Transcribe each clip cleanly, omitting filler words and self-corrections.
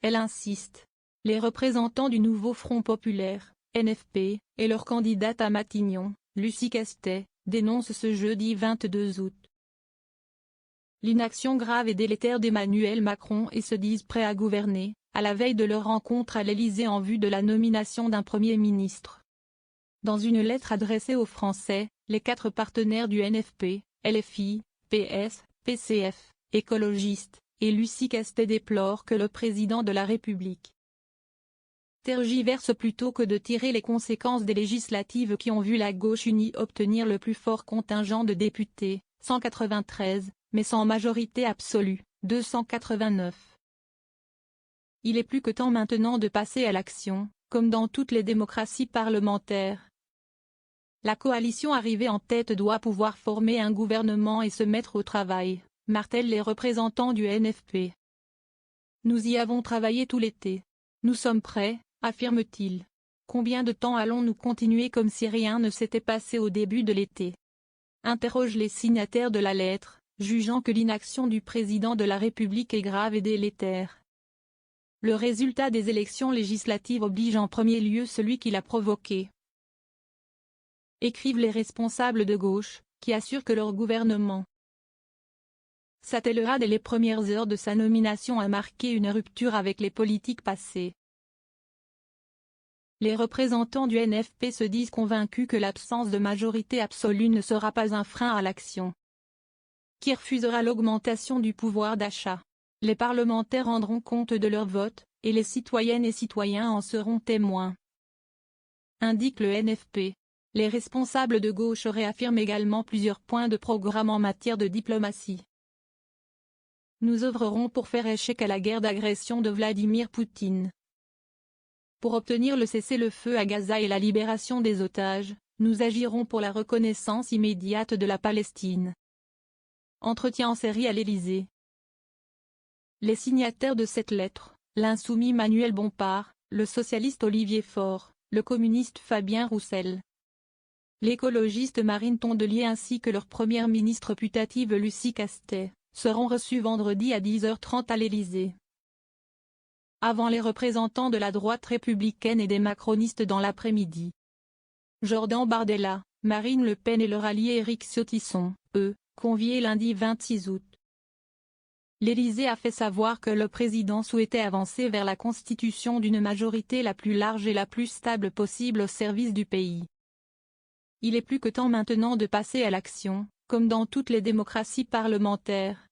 elle insiste. Les représentants du nouveau Front populaire, NFP, et leur candidate à Matignon, Lucie Castet, dénoncent ce jeudi 22 août l'inaction grave et délétère d'Emmanuel Macron et se disent prêts à gouverner, à la veille de leur rencontre à l'Élysée en vue de la nomination d'un Premier ministre. Dans une lettre adressée aux Français, les 4 partenaires du NFP, LFI, PS, PCF, écologistes, et Lucie Castet déplorent que le président de la République tergiverse plutôt que de tirer les conséquences des législatives qui ont vu la gauche unie obtenir le plus fort contingent de députés, 193, mais sans majorité absolue, 289. Il est plus que temps maintenant de passer à l'action, comme dans toutes les démocraties parlementaires. La coalition arrivée en tête doit pouvoir former un gouvernement et se mettre au travail, martèlent les représentants du NFP. Nous y avons travaillé tout l'été. Nous sommes prêts, affirme-t-il. Combien de temps allons-nous continuer comme si rien ne s'était passé au début de l'été? Interroge les signataires de la lettre, jugeant que l'inaction du président de la République est grave et délétère. Le résultat des élections législatives oblige en premier lieu celui qui l'a provoqué. Écrivent les responsables de gauche, qui assurent que leur gouvernement s'attellera dès les premières heures de sa nomination à marquer une rupture avec les politiques passées. Les représentants du NFP se disent convaincus que l'absence de majorité absolue ne sera pas un frein à l'action qui refusera l'augmentation du pouvoir d'achat. Les parlementaires rendront compte de leur vote, et les citoyennes et citoyens en seront témoins, indique le NFP. Les responsables de gauche réaffirment également plusieurs points de programme en matière de diplomatie. Nous œuvrerons pour faire échec à la guerre d'agression de Vladimir Poutine. Pour obtenir le cessez-le-feu à Gaza et la libération des otages, nous agirons pour la reconnaissance immédiate de la Palestine. Entretien en série à l'Élysée. Les signataires de cette lettre, l'insoumis Manuel Bompard, le socialiste Olivier Faure, le communiste Fabien Roussel, l'écologiste Marine Tondelier ainsi que leur première ministre putative Lucie Castet, seront reçus vendredi à 10h30 à l'Élysée. Avant les représentants de la droite républicaine et des macronistes dans l'après-midi. Jordan Bardella, Marine Le Pen et leur allié Éric Ciotti sont, eux, conviés lundi 26 août. L'Élysée a fait savoir que le président souhaitait avancer vers la constitution d'une majorité la plus large et la plus stable possible au service du pays. Il est plus que temps maintenant de passer à l'action, comme dans toutes les démocraties parlementaires.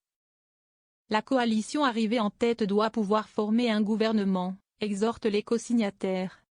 La coalition arrivée en tête doit pouvoir former un gouvernement, exhortent les co-signataires.